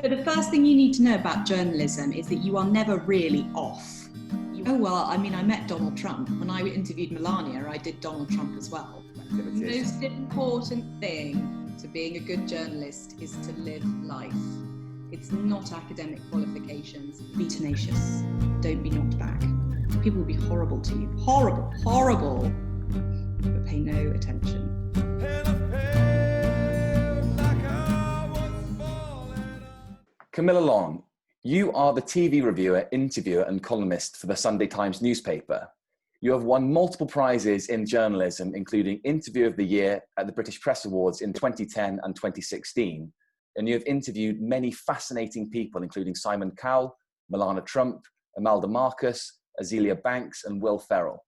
So the first thing you need to know about journalism is that you are never really off. I met Donald Trump. When I interviewed Melania, I did Donald Trump as well. The most important thing to being a good journalist is to live life. It's not academic qualifications. Be tenacious. Don't be knocked back. People will be horrible to you. Horrible. But pay no attention. Camilla Long, you are the TV reviewer, interviewer and columnist for the Sunday Times newspaper. You have won multiple prizes in journalism, including Interview of the Year at the British Press Awards in 2010 and 2016. And you have interviewed many fascinating people, including Simon Cowell, Melania Trump, Imelda Marcus, Azealia Banks and Will Ferrell.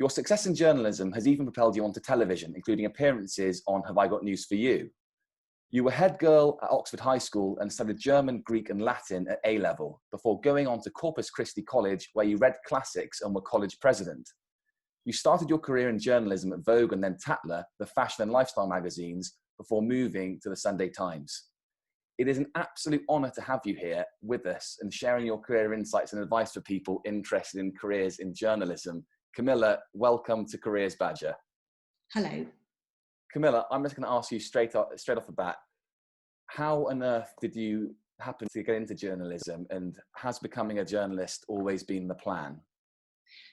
Your success in journalism has even propelled you onto television, including appearances on Have I Got News for You? You were head girl at Oxford High School and studied German, Greek and Latin at A-level before going on to Corpus Christi College, where you read classics and were college president. You started your career in journalism at Vogue and then Tatler, the fashion and lifestyle magazines, before moving to the Sunday Times. It is an absolute honour to have you here with us and sharing your career insights and advice for people interested in careers in journalism. Camilla, welcome to Careers Badger. Hello. Camilla, I'm just going to ask you straight off the bat, how on earth did you happen to get into journalism, and has becoming a journalist always been the plan?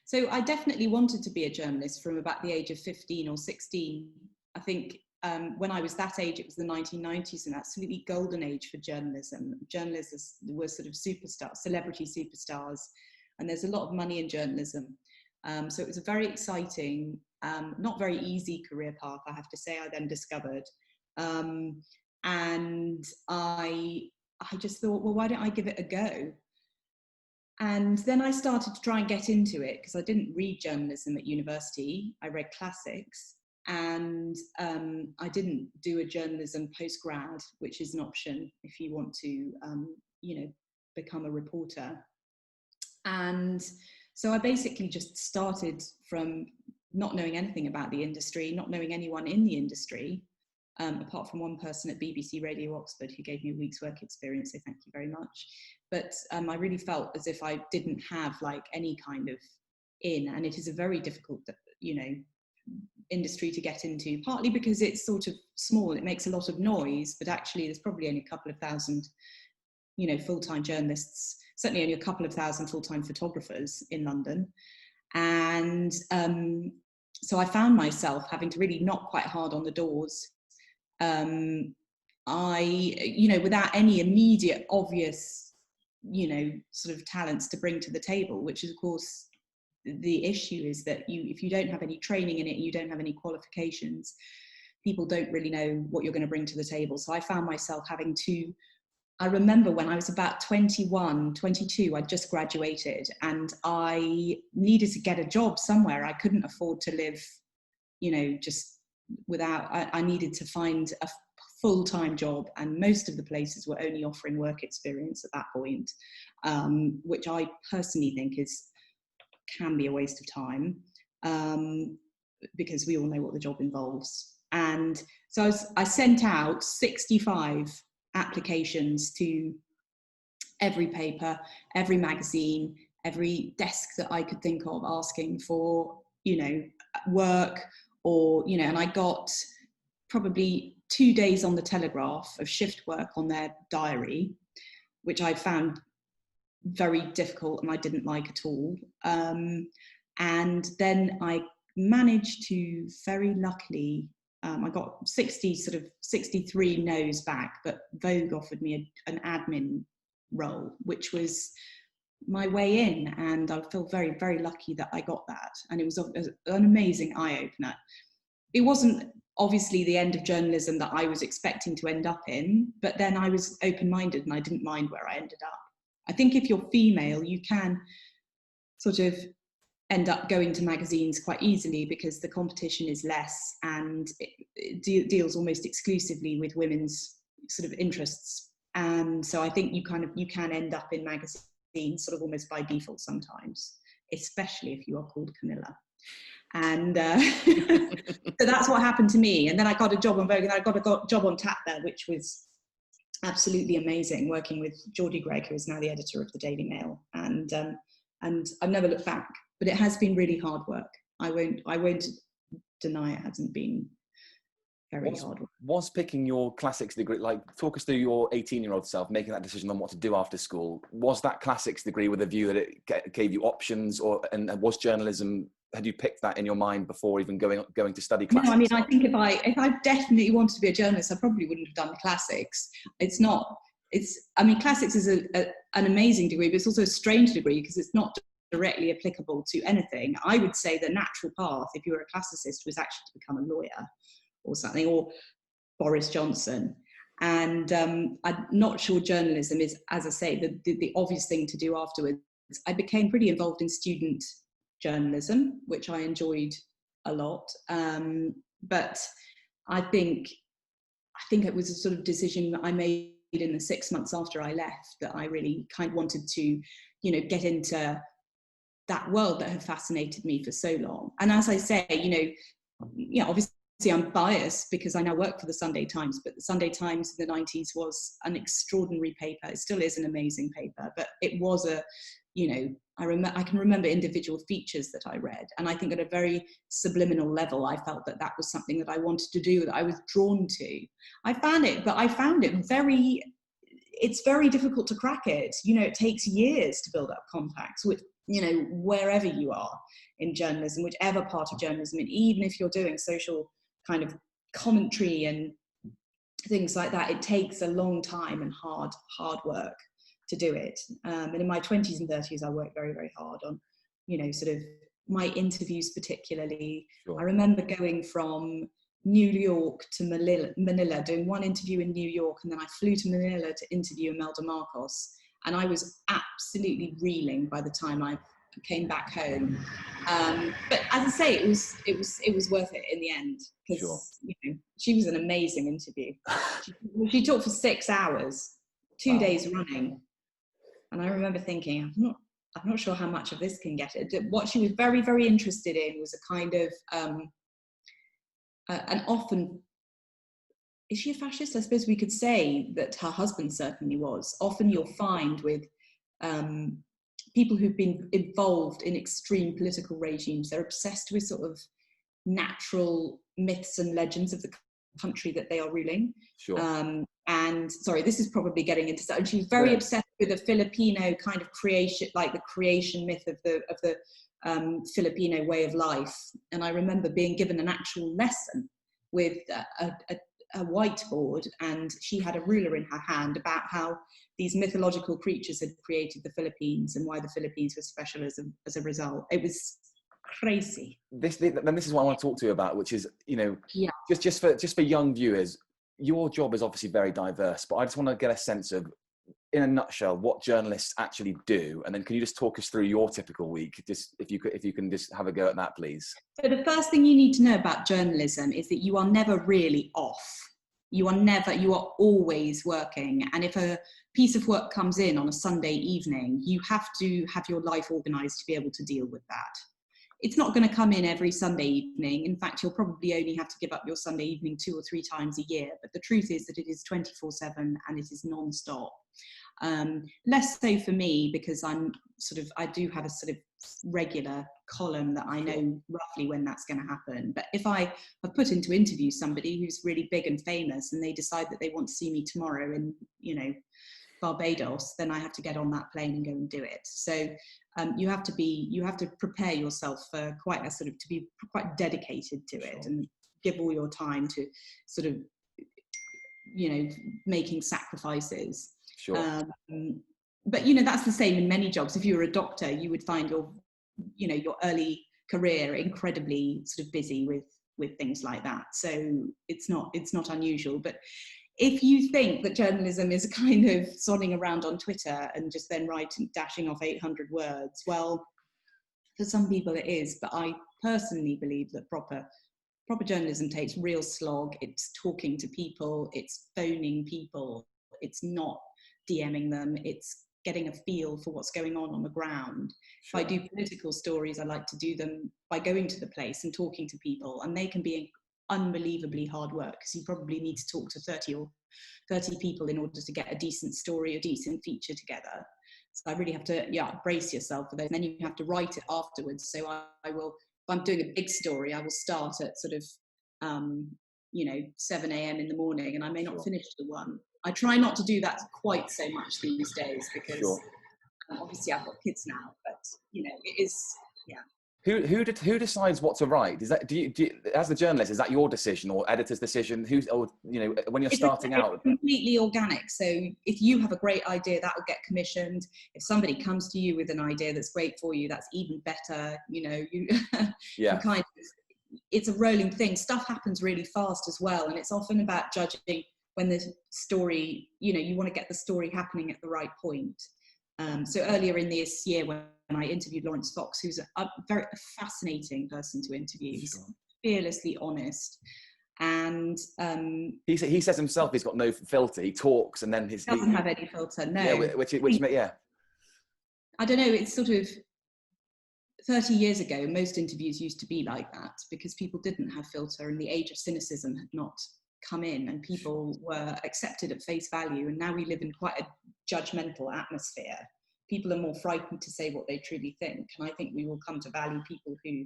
So I definitely wanted to be a journalist from about the age of 15 or 16. I think when I was that age, it was the 1990s, an absolutely golden age for journalism. Journalists were sort of superstars, celebrity superstars, and there's a lot of money in journalism. So it was a very exciting, not very easy career path, I have to say, I then discovered. And I just thought, well, why don't I give it a go? And then I started to try and get into it because I didn't read journalism at university. I read classics, and I didn't do a journalism postgrad, which is an option if you want to, become a reporter. And so I basically just started from not knowing anything about the industry, not knowing anyone in the industry, apart from one person at BBC Radio Oxford who gave me a week's work experience, so thank you very much. But I really felt as if I didn't have like any kind of in, and it is a very difficult, industry to get into, partly because it's sort of small, it makes a lot of noise, but actually there's probably only a couple of thousand, full-time journalists, certainly only a couple of thousand full-time photographers in London. And so I found myself having to really knock quite hard on the doors. Without any immediate, obvious, sort of talents to bring to the table, which is, of course, the issue is that if you don't have any training in it, you don't have any qualifications, people don't really know what you're going to bring to the table. So I found myself having to, I remember when I was about 21, 22, I'd just graduated and I needed to get a job somewhere. I couldn't afford to live, just without, I needed to find a full-time job, and most of the places were only offering work experience at that point, which I personally think can be a waste of time, because we all know what the job involves. And so I sent out 65 applications to every paper, every magazine, every desk that I could think of, asking for, work, or, and I got probably 2 days on the Telegraph of shift work on their diary, which I found very difficult and I didn't like at all. And then I managed to, very luckily, I got 63 no's back, but Vogue offered me an admin role, which was my way in, and I feel very, very lucky that I got that. And it was an amazing eye-opener. It wasn't obviously the end of journalism that I was expecting to end up in, but then I was open-minded and I didn't mind where I ended up. I think if you're female, you can sort of end up going to magazines quite easily because the competition is less, and it deals almost exclusively with women's sort of interests. And so I think you can end up in magazines sort of almost by default sometimes, especially if you are called Camilla. And so that's what happened to me. And then I got a job on Vogue, and I got a job on Tatler, which was absolutely amazing working with Geordie Gregg, who is now the editor of the Daily Mail, and I've never looked back. But it has been really hard work. I won't deny it hasn't been very hard work. Was picking your classics degree, like talk us through your 18-year-old self making that decision on what to do after school? Was that classics degree with a view that it gave you options, and was journalism? Had you picked that in your mind before even going to study classics? No, I mean, I think if I definitely wanted to be a journalist, I probably wouldn't have done classics. I mean, classics is an amazing degree, but it's also a strange degree because it's not directly applicable to anything. I would say the natural path, if you were a classicist, was actually to become a lawyer or something, or Boris Johnson. And I'm not sure journalism is, as I say, the obvious thing to do afterwards. I became pretty involved in student journalism, which I enjoyed a lot. But I think it was a sort of decision that I made in the 6 months after I left, that I really kind of wanted to, get into that world that had fascinated me for so long. And as I say, obviously I'm biased because I now work for the Sunday Times, but the Sunday Times in the 90s was an extraordinary paper. It still is an amazing paper, but it was I can remember individual features that I read. And I think at a very subliminal level, I felt that was something that I wanted to do, that I was drawn to. I found it it's very difficult to crack it. It takes years to build up contacts with, wherever you are in journalism, whichever part of journalism, and even if you're doing social kind of commentary and things like that, it takes a long time and hard work to do it. And in my 20s and 30s, I worked very, very hard on, sort of my interviews particularly. Sure. I remember going from New York to Manila, doing one interview in New York, and then I flew to Manila to interview Imelda Marcos, and I was absolutely reeling by the time I came back home. But as I say, it was worth it in the end, because she was an amazing interview. She talked for 6 hours, 2 days running, and I remember thinking, I'm not sure how much of this can get it. What she was very, very interested in was a kind of and often, is she a fascist? I suppose we could say that her husband certainly was. Often you'll find with people who've been involved in extreme political regimes, they're obsessed with sort of natural myths and legends of the country that they are ruling. Sure. And sorry, this is probably getting into that. And she was very obsessed with the Filipino kind of creation, like the creation myth of the Filipino way of life. And I remember being given an actual lesson with a whiteboard, and she had a ruler in her hand about how these mythological creatures had created the Philippines and why the Philippines was special as a result. It was crazy. This is what I want to talk to you about, which is, just for young viewers, your job is obviously very diverse, but I just want to get a sense of, in a nutshell, what journalists actually do, and then can you just talk us through your typical week? Just if you can just have a go at that, please. So the first thing you need to know about journalism is that you are never really off. You are always working. And if a piece of work comes in on a Sunday evening, you have to have your life organized to be able to deal with that. It's not going to come in every Sunday evening. In fact, you'll probably only have to give up your Sunday evening 2 or 3 times a year. But the truth is that it is 24/7 and it is non-stop. Less so for me, because I do have a sort of regular column that I know roughly when that's going to happen. But if I have put in to interview somebody who's really big and famous and they decide that they want to see me tomorrow in, Barbados, then I have to get on that plane and go and do it. So you have to prepare yourself for to be quite dedicated to it and give all your time to sort of, making sacrifices. Sure. But that's the same in many jobs. If you were a doctor, you would find your early career incredibly sort of busy with things like that. So it's not unusual. But if you think that journalism is kind of sodding around on Twitter and just then dashing off 800 words, well, for some people it is. But I personally believe that proper journalism takes real slog. It's talking to people, it's phoning people, it's not DMing them, it's getting a feel for what's going on the ground. Sure. If I do political stories, I like to do them by going to the place and talking to people, and they can be unbelievably hard work because you probably need to talk to 30 or 30 people in order to get a decent story, a decent feature together. So I really have to, brace yourself for those. And then you have to write it afterwards. So I will, if I'm doing a big story, I will start at sort of, 7 a.m. in the morning, and I may not finish the one. I try not to do that quite so much these days because obviously I've got kids now, but it is, Who decides what to write? Is that do you, as the journalist, is that your decision or editor's decision? When you're starting out? It's completely organic. So if you have a great idea, that will get commissioned. If somebody comes to you with an idea that's great for you, that's even better. You kind of, it's a rolling thing. Stuff happens really fast as well, and it's often about judging when the story, you want to get the story happening at the right point. So earlier in this year, when I interviewed Lawrence Fox, who's a very fascinating person to interview, he's fearlessly honest, and he says himself he's got no filter. He talks, and then he doesn't have any filter. No, I don't know. It's sort of 30 years ago, most interviews used to be like that because people didn't have filter, and the age of cynicism had not come in, and people were accepted at face value. And now we live in quite a judgmental atmosphere. People are more frightened to say what they truly think, and I think we will come to value people who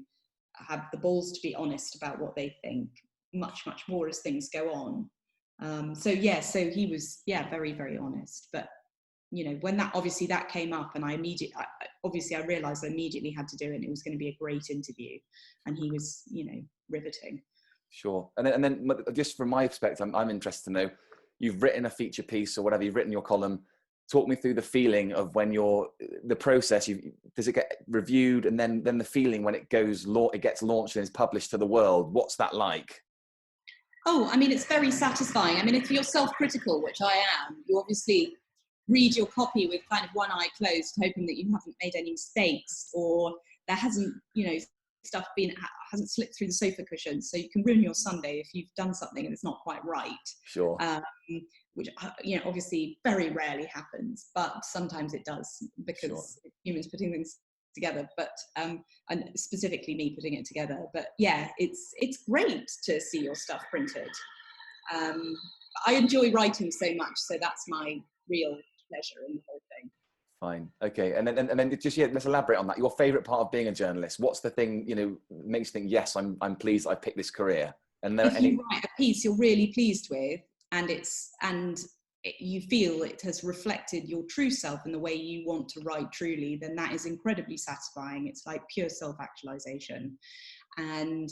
have the balls to be honest about what they think much more as things go on. So he was very, very honest. But when that came up, and I realized I immediately had to do it, and it was going to be a great interview, and he was riveting. Sure. And then just from my perspective, I'm interested to know, you've written a feature piece or whatever, you've written your column. Talk me through the feeling of when the process, does it get reviewed, and then the feeling when it gets launched and is published to the world? What's that like? Oh, I mean, it's very satisfying. I mean, if you're self-critical, which I am, you obviously read your copy with kind of one eye closed, hoping that you haven't made any mistakes, or there hasn't, stuff hasn't slipped through the sofa cushions. So you can ruin your Sunday if you've done something and it's not quite right. Sure. Which, obviously very rarely happens, but sometimes it does because humans putting things together, but and specifically me putting it together. But it's great to see your stuff printed. I enjoy writing so much, so that's my real pleasure in the whole thing. Fine. Okay. And then just, let's elaborate on that. Your favorite part of being a journalist. What's the thing, makes you think, yes, I'm pleased I picked this career? And if you write a piece you're really pleased with, and you feel it has reflected your true self and the way you want to write truly, then that is incredibly satisfying. It's like pure self-actualization. And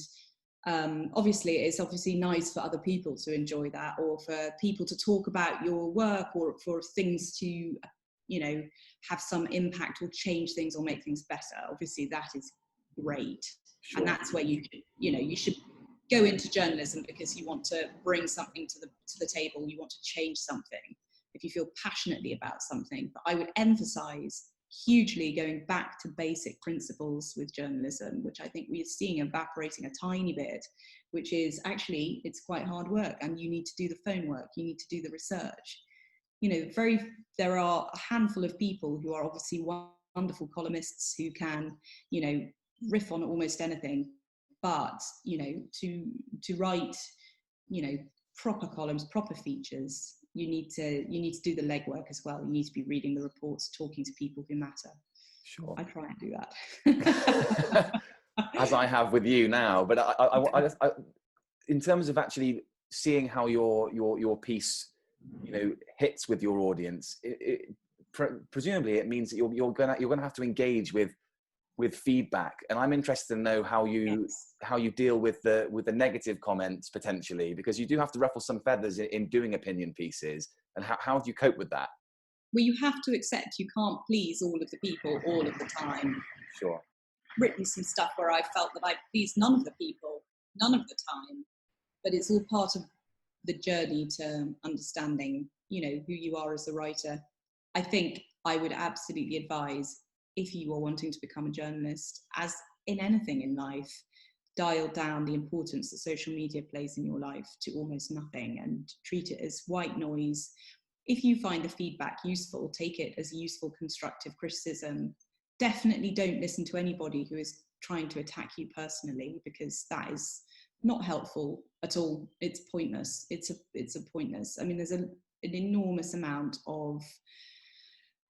obviously it's nice for other people to enjoy that, or for people to talk about your work, or for things to have some impact or change things or make things better. Obviously that is great. Sure. And that's where you should go into journalism, because you want to bring something to the table. You want to change something if you feel passionately about something. But I would emphasize hugely going back to basic principles with journalism, which I think we are seeing evaporating a tiny bit, which is actually, it's quite hard work, and you need to do the phone work, you need to do the research. There are a handful of people who are obviously wonderful columnists who can, riff on almost anything, but, to write, proper columns, proper features, you need to do the legwork as well. You need to be reading the reports, talking to people who matter. Sure. I try and do that. As I have with you now, but I in terms of actually seeing how your piece, hits with your audience, presumably it means that you're gonna have to engage with feedback, and I'm interested to know how you deal with the negative comments potentially, because you do have to ruffle some feathers in doing opinion pieces, and how do you cope with that? Well, you have to accept you can't please all of the people all of the time. Sure. Written some stuff where I felt that I pleased none of the people, none of the time, but it's all part of the journey to understanding, who you are as a writer. I think I would absolutely advise, if you are wanting to become a journalist, as in anything in life, dial down the importance that social media plays in your life to almost nothing, and treat it as white noise. If you find the feedback useful, take it as useful, constructive criticism. Definitely don't listen to anybody who is trying to attack you personally, because that is not helpful at all. It's pointless. It's a pointless. I mean, there's an enormous amount of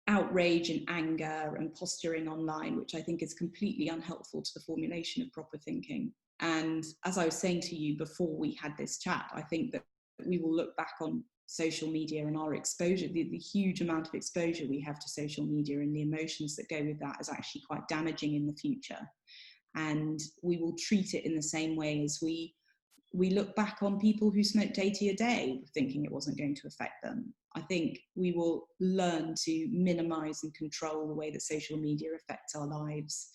outrage and anger and posturing online, which I think is completely unhelpful to the formulation of proper thinking. And as I was saying to you before we had this chat, I think that we will look back on social media and our exposure, the huge amount of exposure we have to social media and the emotions that go with that, is actually quite damaging in the future. And we will treat it in the same way as we look back on people who smoked 80 a day thinking it wasn't going to affect them. I think we will learn to minimize and control the way that social media affects our lives.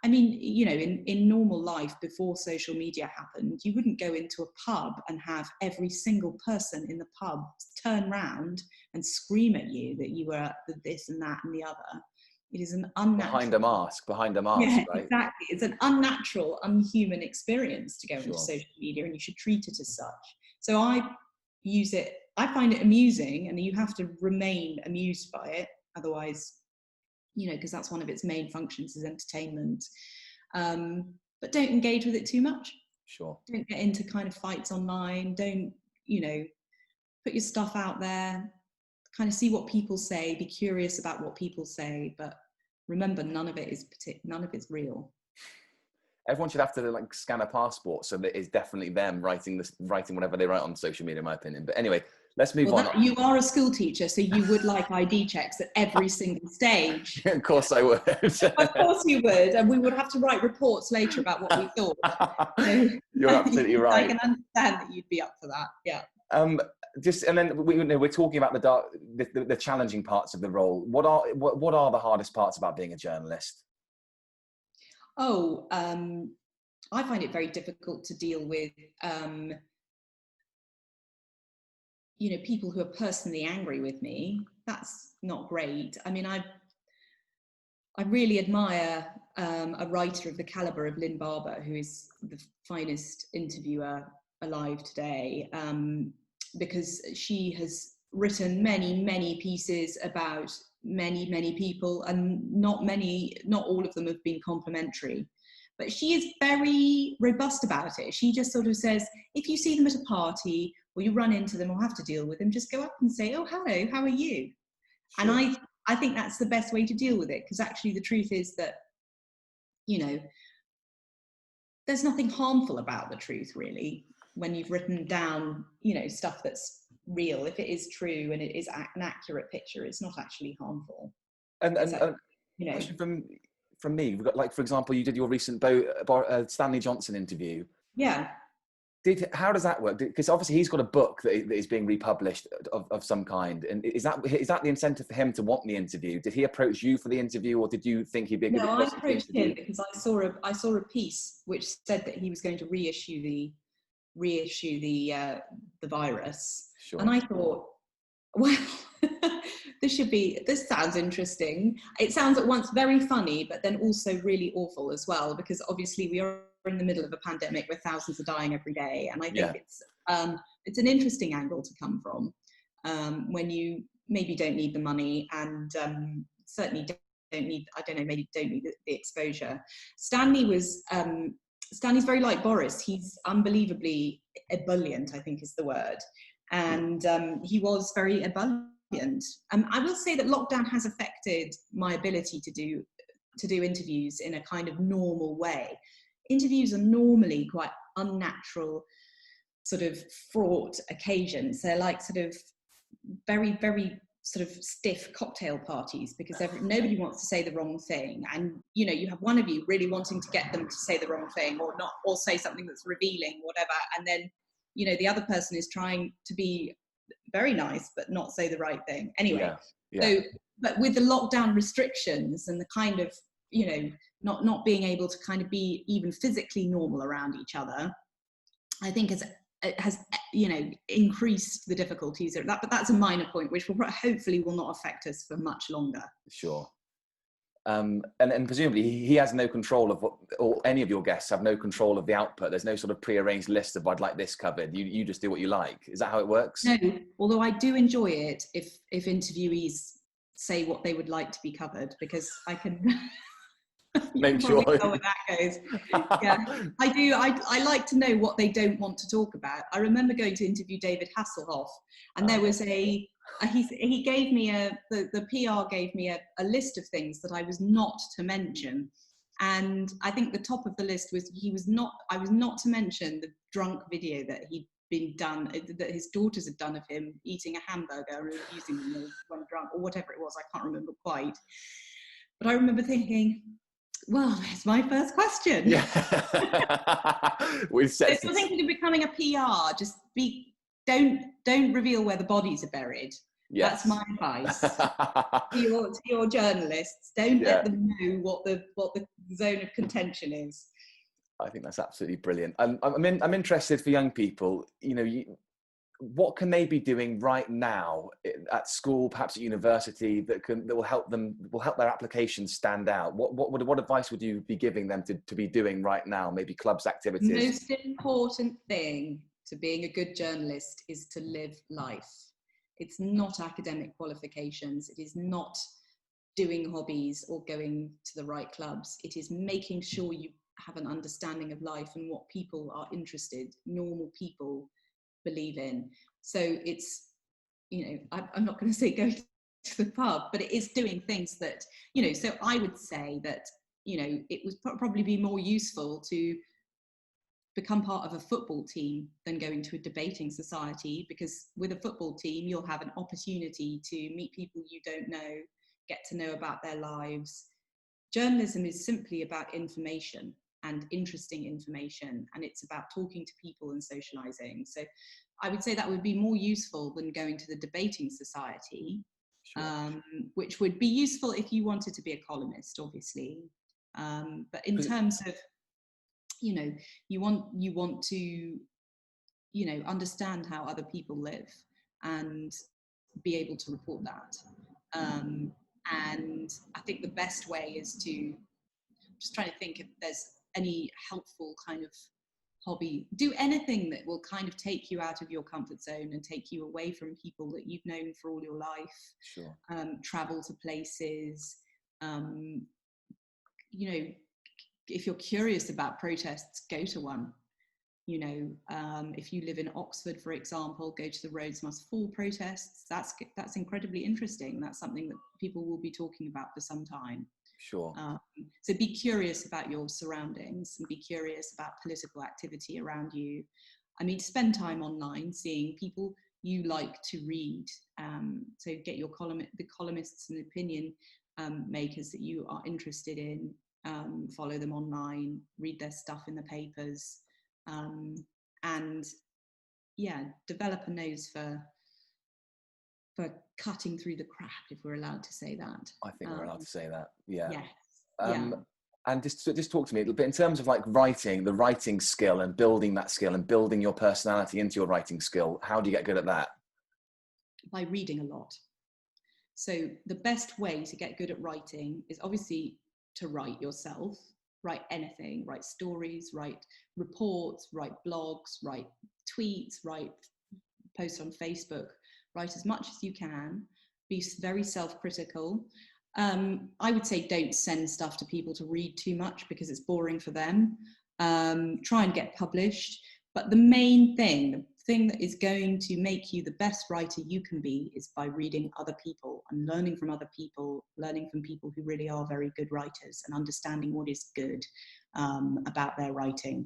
I mean, you know, in normal life, before social media happened, you wouldn't go into a pub and have every single person in the pub turn round and scream at you that you were this and that and the other. It is an unnatural... Behind a mask, yeah, right? Exactly. It's an unnatural, unhuman experience to go Sure. into social media, and you should treat it as such. So I use it, I find it amusing, and you have to remain amused by it. Otherwise, you know, because that's one of its main functions, is entertainment. But don't engage with it too much. Sure. Don't get into kind of fights online. Don't, you know, put your stuff out there, kind of see what people say, be curious about what people say, but remember, none of it is real. Everyone should have to like scan a passport so that it's definitely them writing whatever they write on social media, in my opinion. But anyway, let's move on. You are a school teacher, so you would like ID checks at every single stage. Of course I would. Of course you would, and we would have to write reports later about what we thought. So, you're absolutely right. I can understand that you'd be up for that. Yeah. And then we're talking about the challenging parts of the role. What are the hardest parts about being a journalist? I find it very difficult to deal with, you know, people who are personally angry with me. That's not great. I mean, I really admire a writer of the caliber of Lynn Barber, who is the finest interviewer alive today, because she has written many pieces about many people, and not all of them have been complimentary. But she is very robust about it. She just sort of says, if you see them at a party or you run into them or have to deal with them, just go up and say, oh, hello, how are you? Sure. And I think that's the best way to deal with it, because actually the truth is that, you know, there's nothing harmful about the truth, really, when you've written down, you know, stuff that's real. If it is true and it is an accurate picture, it's not actually harmful. And you know, question from me, we've got, like, for example, you did your recent Stanley Johnson interview. Yeah. How does that work? Because obviously he's got a book that is being republished of some kind, and is that the incentive for him to want the interview? Did he approach you for the interview, or did you think he'd be a good person? No, I approached him because I saw a piece which said that he was going to reissue the virus. Sure. And I thought, well, this sounds interesting. It sounds at once very funny, but then also really awful as well, because obviously we are in the middle of a pandemic where thousands are dying every day. And I think it's an interesting angle to come from, when you maybe don't need the money, and certainly maybe don't need the exposure. Stanley's very like Boris. He's unbelievably ebullient, I think is the word. And he was very ebullient. I will say that lockdown has affected my ability to do interviews in a kind of normal way. Interviews are normally quite unnatural, sort of fraught occasions. They're like sort of very, very sort of stiff cocktail parties, because nobody wants to say the wrong thing. And, you know, you have one of you really wanting to get them to say the wrong thing, or not, or say something that's revealing, whatever. And then, you know, the other person is trying to be very nice, but not say the right thing. Anyway, So, but with the lockdown restrictions and the kind of, you know, not being able to kind of be even physically normal around each other, I think it has, you know, increased the difficulties of that. But that's a minor point, which hopefully will not affect us for much longer. Sure. And presumably he has no control of or any of your guests have no control of the output. There's no sort of prearranged list of I'd like this covered. You just do what you like. Is that how it works? No, although I do enjoy it if interviewees say what they would like to be covered, because I can You Make can probably sure. tell where that goes. Yeah, I do. I like to know what they don't want to talk about. I remember going to interview David Hasselhoff, and there was he gave me the PR gave me a list of things that I was not to mention. And I think the top of the list was I was not to mention the drunk video that he'd been done, that his daughters had done of him eating a hamburger and using them when drunk, or whatever it was. I can't remember quite. But I remember thinking, well, there's my first question. Yeah. So if you're thinking of becoming a PR, just don't reveal where the bodies are buried. Yes. That's my advice to your journalists. Don't let them know what the zone of contention is. I think that's absolutely brilliant. I'm interested for young people. What can they be doing right now at school, perhaps at university, that will help their applications stand out? What advice would you be giving them to be doing right now? Maybe clubs, activities. The most important thing to being a good journalist is to live life. It's not academic qualifications. It is not doing hobbies or going to the right clubs. It is making sure you have an understanding of life and what people are interested, normal people believe in. So it's, I'm not going to say go to the pub, but it is doing things that, so I would say that, it would probably be more useful to become part of a football team than going to a debating society, because with a football team, you'll have an opportunity to meet people you don't know, get to know about their lives. Journalism is simply about information and interesting information, and it's about talking to people and socializing. So I would say that would be more useful than going to the debating society. Sure. Which would be useful if you wanted to be a columnist, obviously. But in terms of, you want to, understand how other people live and be able to report that. And I think the best way is to, just trying to think if there's any helpful kind of hobby. Do anything that will kind of take you out of your comfort zone and take you away from people that you've known for all your life. Sure. Travel to places. If you're curious about protests, go to one. If you live in Oxford, for example, go to the Roads Must Fall protests. That's incredibly interesting. That's something that people will be talking about for some time. Sure. So be curious about your surroundings and be curious about political activity around you. Spend time online seeing people you like to read. So get your the columnists and opinion makers that you are interested in. Follow them online, read their stuff in the papers, and develop a nose for cutting through the crap, if we're allowed to say that. I think we're allowed to say that. Yeah. Yes. And just talk to me a little bit in terms of like the writing skill and building that skill and building your personality into your writing skill. How do you get good at that? By reading a lot. So the best way to get good at writing is obviously to write yourself, write anything, write stories, write reports, write blogs, write tweets, write posts on Facebook, write as much as you can, be very self-critical. I would say don't send stuff to people to read too much because it's boring for them. Try and get published. But the main thing, the thing that is going to make you the best writer you can be is by reading other people and learning from other people, learning from people who really are very good writers and understanding what is good about their writing.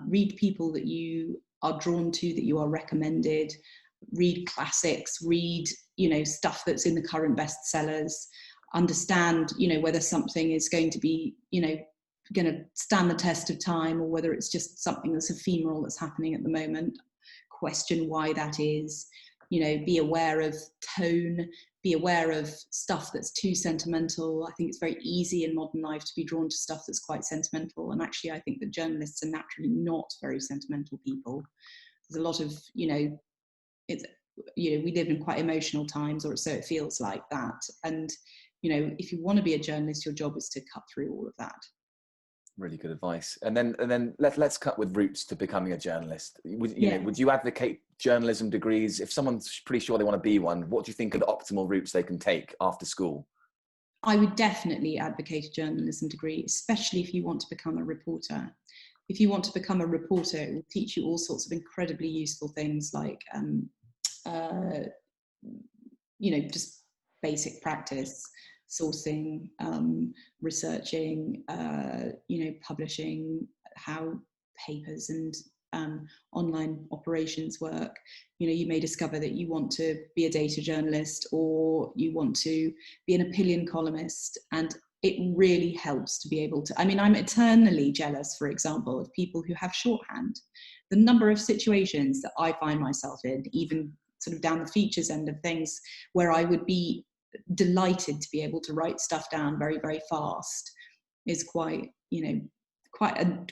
Read people that you are drawn to, that you are recommended. Read classics, read, stuff that's in the current bestsellers. Understand, whether something is going to be, going to stand the test of time or whether it's just something that's ephemeral that's happening at the moment. Question why that is. Be aware of tone, be aware of stuff that's too sentimental. I think it's very easy in modern life to be drawn to stuff that's quite sentimental. And actually, I think that journalists are naturally not very sentimental people. There's a lot of, it's, we live in quite emotional times, or so it feels like that. And, if you want to be a journalist, your job is to cut through all of that. Really good advice. And then let's cut with routes to becoming a journalist. Would you advocate journalism degrees? If someone's pretty sure they want to be one, what do you think are the optimal routes they can take after school? I would definitely advocate a journalism degree, especially if you want to become a reporter. If you want to become a reporter, it will teach you all sorts of incredibly useful things like, just basic practice, sourcing, researching, publishing, how papers and online operations work. You may discover that you want to be a data journalist, or you want to be an opinion columnist, and it really helps to be able to, I'm eternally jealous, for example, of people who have shorthand. The number of situations that I find myself in, even sort of down the features end of things, where I would be delighted to be able to write stuff down very, very fast, is quite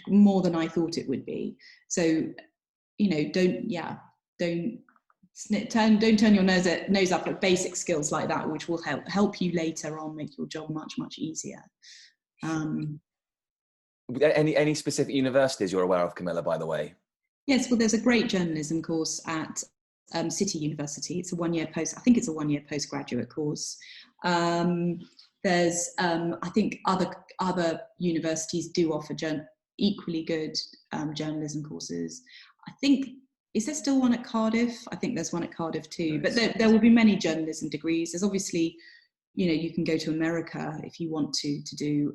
more than I thought it would be. So, don't turn your nose up at basic skills like that, which will help you later on make your job much, much easier. Any specific universities you're aware of, Camilla, by the way? Yes, well, there's a great journalism course at City University. It's a one-year postgraduate course. There's, I think other universities do offer equally good journalism courses. I think, is there still one at Cardiff? I think there's one at Cardiff too, but there will be many journalism degrees. There's obviously, you can go to America if you want to do,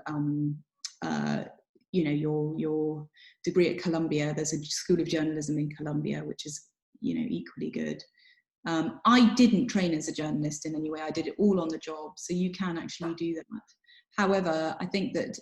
your degree at Columbia. There's a School of Journalism in Columbia, which is, equally good. I didn't train as a journalist in any way. I did it all on the job. So you can actually do that. However, I think that,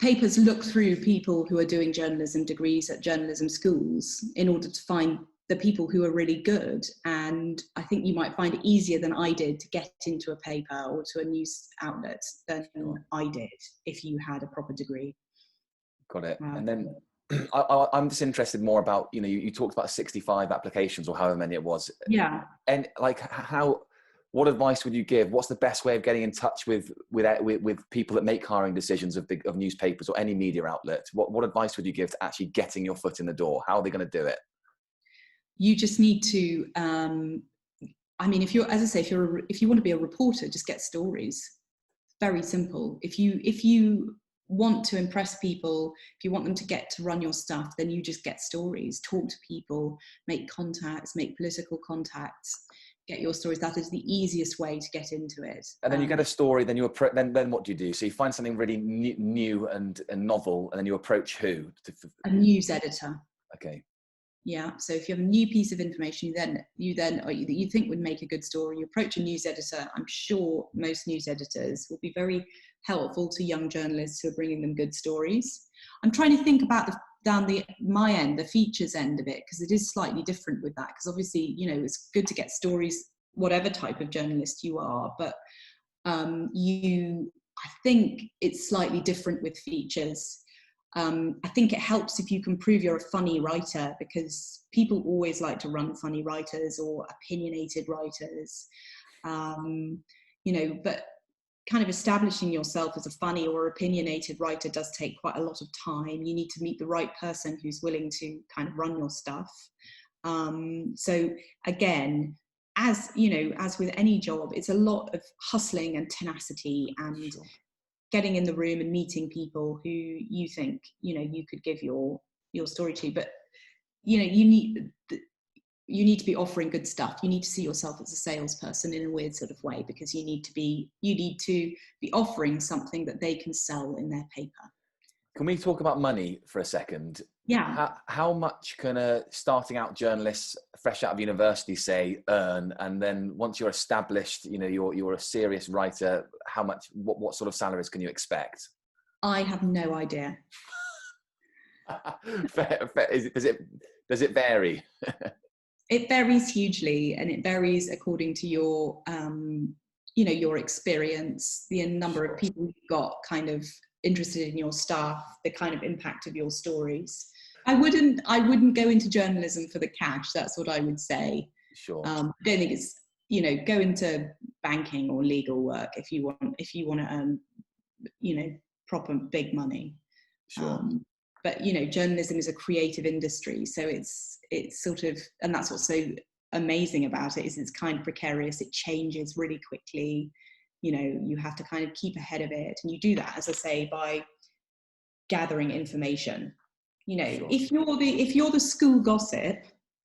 papers look through people who are doing journalism degrees at journalism schools in order to find the people who are really good. And I think you might find it easier than I did to get into a paper or to a news outlet than I did if you had a proper degree. Got it. And then I'm just interested more about, you talked about 65 applications or however many it was. Yeah. And what advice would you give? What's the best way of getting in touch with people that make hiring decisions of newspapers or any media outlet? What advice would you give to actually getting your foot in the door? How are they going to do it? You just need to, if you want to be a reporter, just get stories. Very simple. If you want to impress people, if you want them to get to run your stuff, then you just get stories, talk to people, make contacts, make political contacts, get your stories. That is the easiest way to get into it. And then you get a story, then then what do you do? So you find something really new and novel, and then you approach who? A news editor. Okay. Yeah. So if you have a new piece of information, you think would make a good story, you approach a news editor. I'm sure most news editors will be very helpful to young journalists who are bringing them good stories. I'm trying to think about the features end of it, because it is slightly different with that. Because obviously, it's good to get stories, whatever type of journalist you are, but I think it's slightly different with features. I think it helps if you can prove you're a funny writer, because people always like to run funny writers or opinionated writers, but kind of establishing yourself as a funny or opinionated writer does take quite a lot of time. You need to meet the right person who's willing to kind of run your stuff. So again, as with any job, it's a lot of hustling and tenacity and getting in the room and meeting people who you think, you could give your story to. But, you need to be offering good stuff. You need to see yourself as a salesperson in a weird sort of way, because you need to be offering something that they can sell in their paper. Can we talk about money for a second? Yeah. How much can a starting out journalist fresh out of university, say, earn? And then once you're established, you're a serious writer, what sort of salaries can you expect? I have no idea. Fair. Does it vary? It varies hugely, and it varies according to your, your experience, the number of people you've got kind of interested in your stuff, the kind of impact of your stories. I wouldn't go into journalism for the cash. That's what I would say. Sure. I don't think it's, go into banking or legal work if you want to earn, proper big money. Sure. But journalism is a creative industry, so it's sort of, and that's what's so amazing about it, is it's kind of precarious. It changes really quickly. you know, you have to kind of keep ahead of it. And you do that, as I say, by gathering information. You know, Sure. if you're the school gossip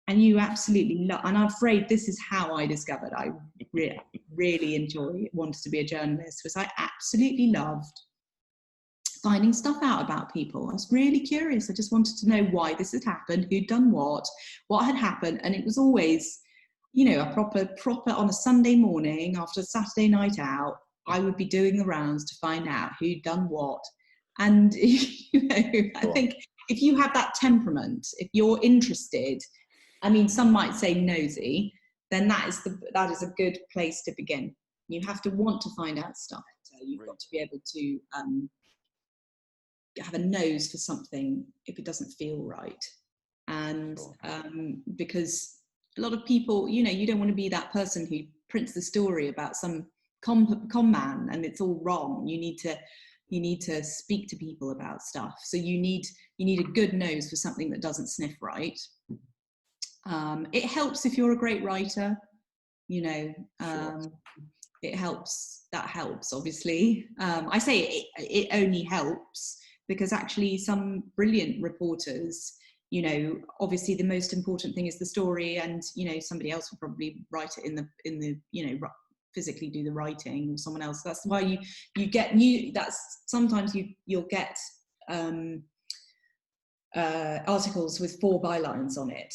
and you absolutely love, and I'm afraid this is how I discovered I really wanted to be a journalist, was I absolutely loved finding stuff out about people. I was really curious. I just wanted to know why this had happened, who'd done what had happened. And it was always, you know, a proper on a Sunday morning after a Saturday night out, I would be doing the rounds to find out who'd done what. And, you know, I think if you have that temperament, if you're interested, I mean, some might say nosy, then that is a good place to begin. You have to want to find out stuff. So you've got to be able to have a nose for something if it doesn't feel right. And because a lot of people, you know, you don't want to be that person who prints the story about some con man and it's all wrong. You need to speak to people about stuff. So you need a good nose for something that doesn't sniff right. It helps if you're a great writer, you know, it helps, that helps, obviously. I say it only helps because actually some brilliant reporters, you know, obviously the most important thing is the story, and, you know, somebody else will probably write it in the, you know, physically do the writing, or someone else. That's why you get sometimes you'll get articles with 4 bylines on it.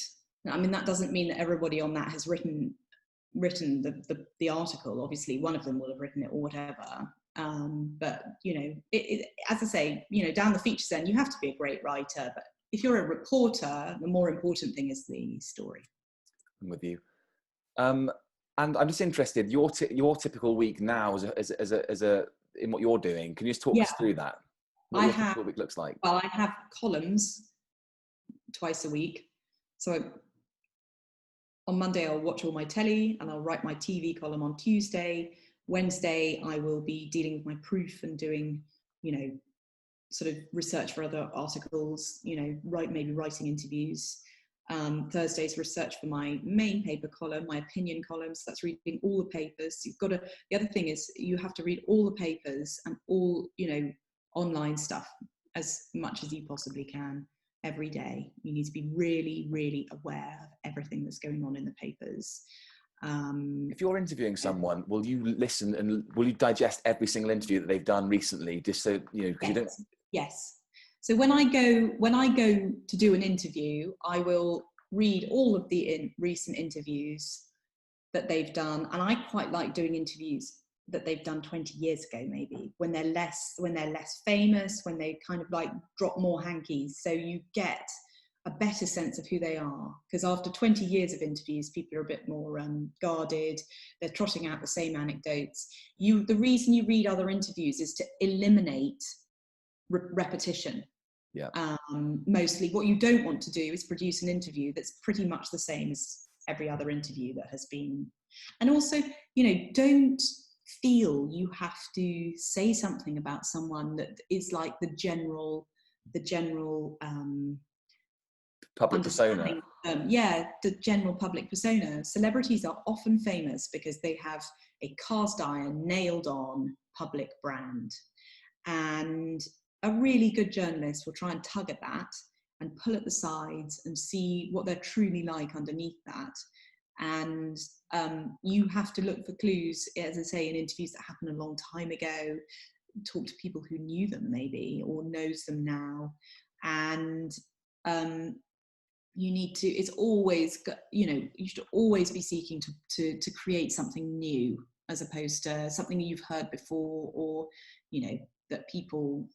I mean, that doesn't mean that everybody on that has written the article. Obviously one of them will have written it or whatever, but, you know, as I say, you know, down the features end, you have to be a great writer, but if you're a reporter, the more important thing is the story. I'm with you. And I'm just interested, your typical week now as a in what you're doing. Can you just talk us through that? What your typical week looks like? Well, I have columns twice a week. So on Monday, I'll watch all my telly and I'll write my TV column on Tuesday. Wednesday, I will be dealing with my proof and doing, you know, sort of research for other articles, you know, maybe writing interviews. Thursday's research for my main paper column, my opinion columns. That's reading all the papers. The other thing is you have to read all the papers and all, you know, online stuff as much as you possibly can every day. You need to be really, really aware of everything that's going on in the papers. If you're interviewing someone, will you listen and will you digest every single interview that they've done recently, just so, you know, because you don't... Yes. So when I go to do an interview, I will read all of the recent interviews that they've done, and I quite like doing interviews that they've done 20 years ago, maybe when they're less famous, when they kind of like drop more hankies, so you get a better sense of who they are. Because after 20 years of interviews, people are a bit more guarded. They're trotting out the same anecdotes. The reason you read other interviews is to eliminate repetition. Yeah. Mostly what you don't want to do is produce an interview that's pretty much the same as every other interview that has been. And also, you know, don't feel you have to say something about someone that is like the general public persona. The general public persona. Celebrities are often famous because they have a cast iron, nailed on public brand. And a really good journalist will try and tug at that and pull at the sides and see what they're truly like underneath that. And you have to look for clues, as I say, in interviews that happened a long time ago, talk to people who knew them maybe or knows them now. And you need to, it's always, you know, you should always be seeking to create something new as opposed to something you've heard before, or, you know, that people,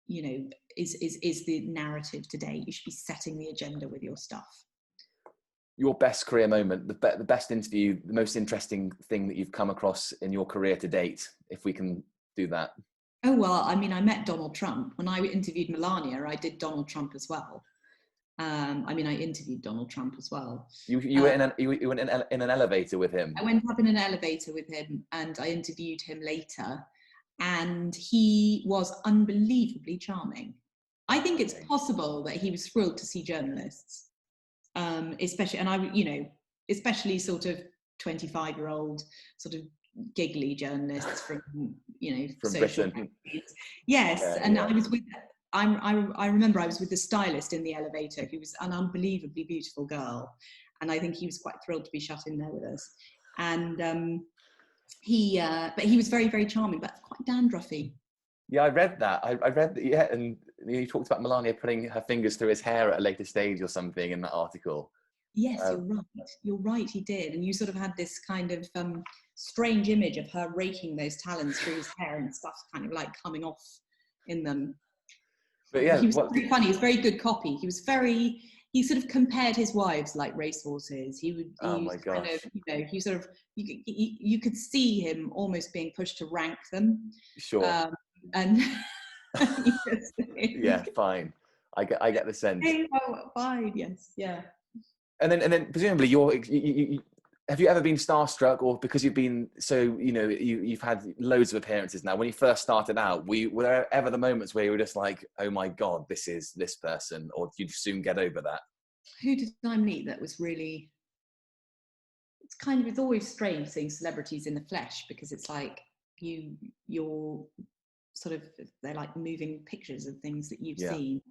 you know, is the narrative today. You should be setting the agenda with your stuff. Your best career moment, the best interview, the most interesting thing that you've come across in your career to date, if we can do that. Oh, well, I mean, I met Donald Trump. When I interviewed Melania, I did Donald Trump as well. I mean, I interviewed Donald Trump as well. You went in an elevator with him? I went up in an elevator with him and I interviewed him later. And he was unbelievably charming. I think it's possible that he was thrilled to see journalists, especially, and I, you know, especially sort of 25-year-old, sort of giggly journalists from, From social Britain. magazines. Yes, Yeah, and yeah. I remember I was with the stylist in the elevator, who was an unbelievably beautiful girl, and I think he was quite thrilled to be shut in there with us. And but he was very, very charming, but quite dandruffy. Yeah, I read that. I read that, yeah, and you talked about Melania putting her fingers through his hair at a later stage or something in that article. Yes, you're right. You're right, he did. And you sort of had this kind of strange image of her raking those talons through his hair and stuff kind of like coming off in them. But yeah, He was very funny. He was very good copy. He sort of compared his wives like racehorses. oh my Kind gosh. of, he sort of, you could see him almost being pushed to rank them. Sure. And Yeah, fine. I get the sense. Oh, fine. Yes. Yeah. And then presumably have you ever been starstruck, or because you've been so, you've had loads of appearances now, when you first started out, were there ever the moments where you were just like, oh my God, this is this person, or did you soon get over that? Who did I meet that was really, it's always strange seeing celebrities in the flesh, because it's like you're sort of, they're like moving pictures of things that you've seen.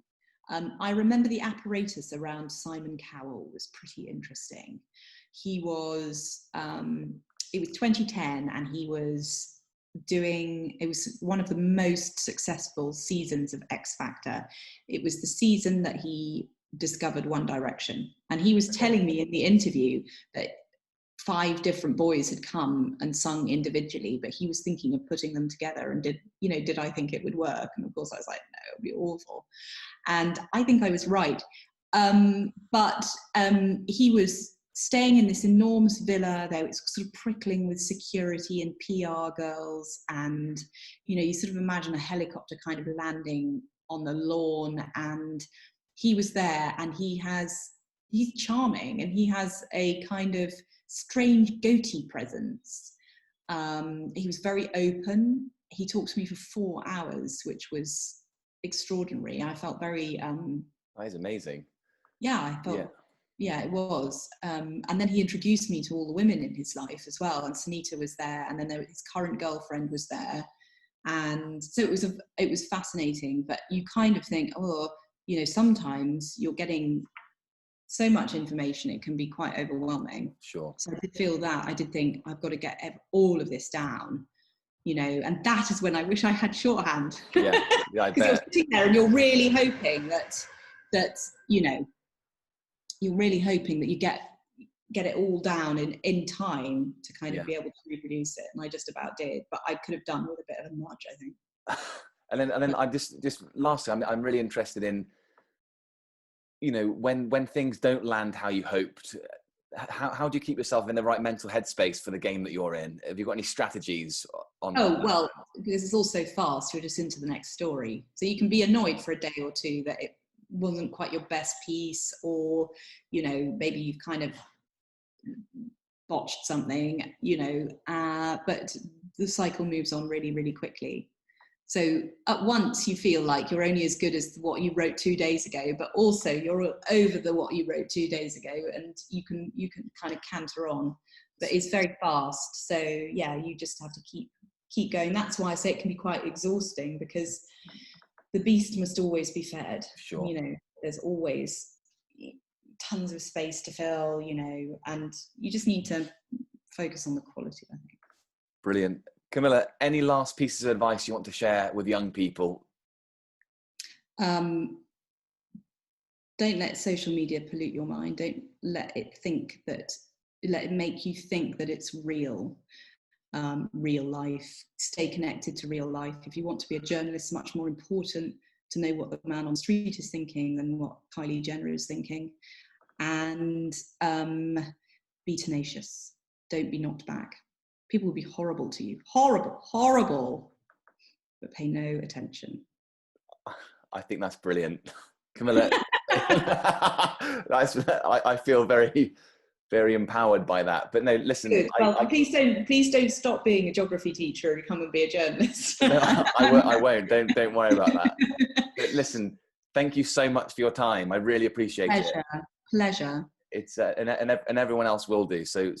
I remember the apparatus around Simon Cowell was pretty interesting. He was, it was 2010, and he was it was one of the most successful seasons of X Factor. It was the season that he discovered One Direction. And he was telling me in the interview that 5 different boys had come and sung individually, but he was thinking of putting them together, and did I think it would work? And of course I was like, no, it would be awful. And I think I was right. But he was staying in this enormous villa. They were sort of prickling with security and PR girls. And, you sort of imagine a helicopter kind of landing on the lawn. And he was there, and he's charming, and he has a kind of strange goatee presence. He was very open. He talked to me for 4 hours, which was extraordinary. I felt very That is amazing. I felt it was. And then he introduced me to all the women in his life as well, and Sunita was there, and then his current girlfriend was there, and so it was fascinating. But you kind of think, sometimes you're getting so much information, it can be quite overwhelming. Sure. So I did feel that. I did think, I've got to get all of this down, and that is when I wish I had shorthand. Yeah, I bet. You're sitting there and you're really hoping that you're really hoping that you get it all down in time to kind of be able to reproduce it. And I just about did, but I could have done with a bit of a nudge, I think. And then I just lastly, I'm really interested in, when things don't land how you hoped, how do you keep yourself in the right mental headspace for the game that you're in? Have you got any strategies on that? Well, because it's all so fast, you're just into the next story. So you can be annoyed for a day or two that it wasn't quite your best piece, or, maybe you've kind of botched something, but the cycle moves on really, really quickly. So at once you feel like you're only as good as what you wrote 2 days ago, but also you're over what you wrote 2 days ago, and you can kind of canter on. But it's very fast. So you just have to keep going. That's why I say it can be quite exhausting, because the beast must always be fed. Sure. There's always tons of space to fill, and you just need to focus on the quality, I think. Brilliant. Camilla, any last pieces of advice you want to share with young people? Don't let social media pollute your mind. Don't let it make you think that it's real life. Stay connected to real life. If you want to be a journalist, it's much more important to know what the man on the street is thinking than what Kylie Jenner is thinking. And be tenacious. Don't be knocked back. People will be horrible to you. Horrible. But pay no attention. I think that's brilliant. Camilla, I feel very, very empowered by that. But no, listen. Good. Please don't stop being a geography teacher and come and be a journalist. No, I won't. Don't worry about that. But listen, thank you so much for your time. I really appreciate it. Pleasure. It's and everyone else will do. So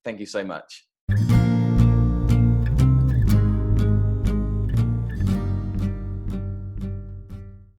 thank you so much.